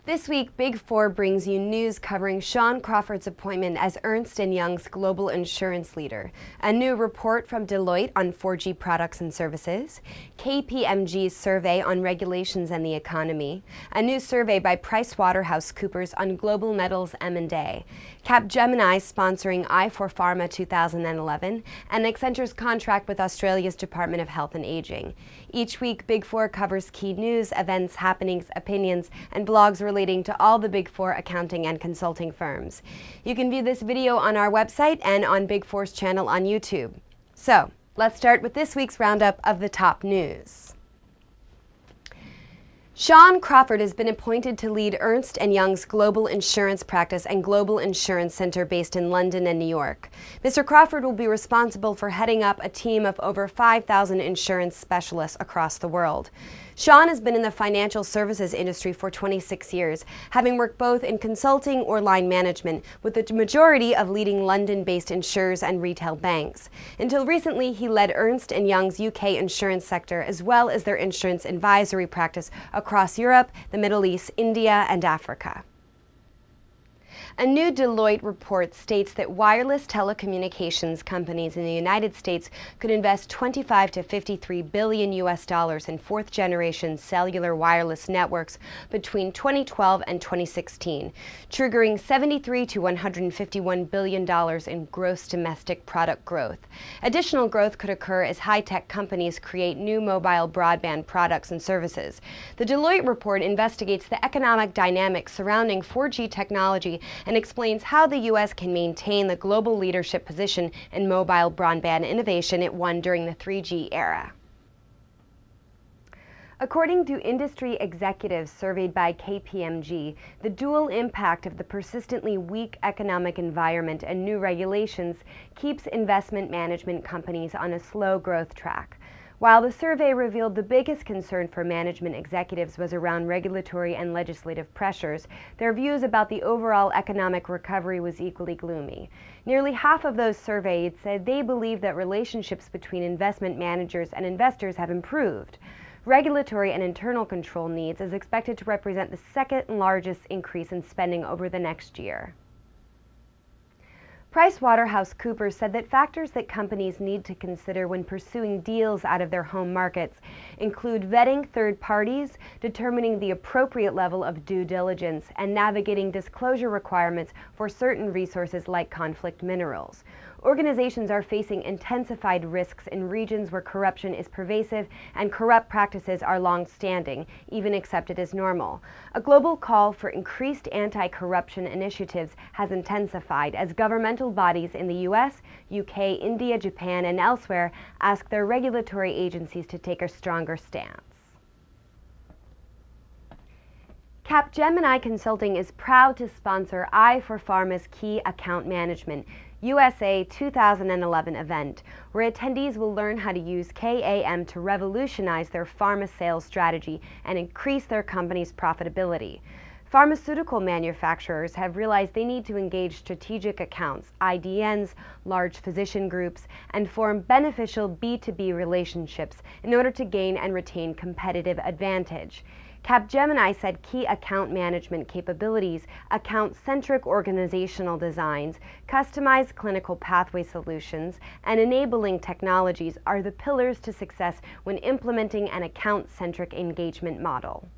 This week, Big Four brings you news covering Sean Crawford's appointment as Ernst & Young's global insurance leader, a new report from Deloitte on 4G products and services, KPMG's survey on regulations and the economy, a new survey by PricewaterhouseCoopers on global metals M&A, Capgemini sponsoring I4Pharma 2011, and Accenture's contract with Australia's Department of Health and Aging. Each week, Big Four covers key news, events, happenings, opinions, and blogs relating to all the Big Four accounting and consulting firms. You can view this video on our website and on Big Four's channel on YouTube. So, let's start with this week's roundup of the top news. Sean Crawford has been appointed to lead Ernst & Young's global insurance practice and global insurance center based in London and New York. Mr. Crawford will be responsible for heading up a team of over 5,000 insurance specialists across the world. Sean has been in the financial services industry for 26 years, having worked both in consulting or line management, with the majority of leading London-based insurers and retail banks. Until recently, he led Ernst & Young's UK insurance sector, as well as their insurance advisory practice across Europe, the Middle East, India, and Africa. A new Deloitte report states that wireless telecommunications companies in the United States could invest $25 to $53 billion in fourth-generation cellular wireless networks between 2012 and 2016, triggering $73 to $151 billion in gross domestic product growth. Additional growth could occur as high-tech companies create new mobile broadband products and services. The Deloitte report investigates the economic dynamics surrounding 4G technology and explains how the U.S. can maintain the global leadership position in mobile broadband innovation it won during the 3G era. According to industry executives surveyed by KPMG, the dual impact of the persistently weak economic environment and new regulations keeps investment management companies on a slow growth track. While the survey revealed the biggest concern for management executives was around regulatory and legislative pressures, their views about the overall economic recovery was equally gloomy. Nearly half of those surveyed said they believe that relationships between investment managers and investors have improved. Regulatory and internal control needs is expected to represent the second largest increase in spending over the next year. PricewaterhouseCoopers said that factors that companies need to consider when pursuing deals out of their home markets include vetting third parties, determining the appropriate level of due diligence, and navigating disclosure requirements for certain resources like conflict minerals. Organizations are facing intensified risks in regions where corruption is pervasive and corrupt practices are long-standing, even accepted as normal. A global call for increased anti-corruption initiatives has intensified as governmental bodies in the US, UK, India, Japan, and elsewhere ask their regulatory agencies to take a stronger stance. Capgemini Consulting is proud to sponsor I4Pharma's Key Account Management USA 2011 event, where attendees will learn how to use KAM to revolutionize their pharma sales strategy and increase their company's profitability. Pharmaceutical manufacturers have realized they need to engage strategic accounts, IDNs, large physician groups, and form beneficial B2B relationships in order to gain and retain competitive advantage. Capgemini said key account management capabilities, account-centric organizational designs, customized clinical pathway solutions, and enabling technologies are the pillars to success when implementing an account-centric engagement model.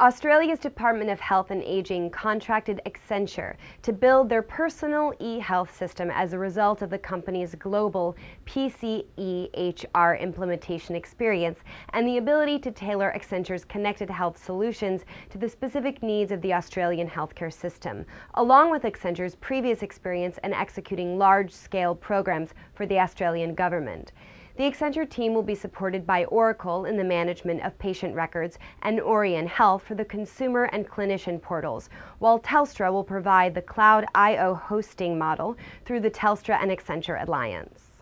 Australia's Department of Health and Aging contracted Accenture to build their personal e-health system as a result of the company's global PCEHR implementation experience and the ability to tailor Accenture's connected health solutions to the specific needs of the Australian healthcare system, along with Accenture's previous experience in executing large-scale programs for the Australian government. The Accenture team will be supported by Oracle in the management of patient records and Orion Health for the consumer and clinician portals, while Telstra will provide the Cloud I/O hosting model through the Telstra and Accenture Alliance.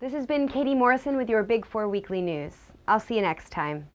This has been Katie Morrison with your Big Four Weekly News. I'll see you next time.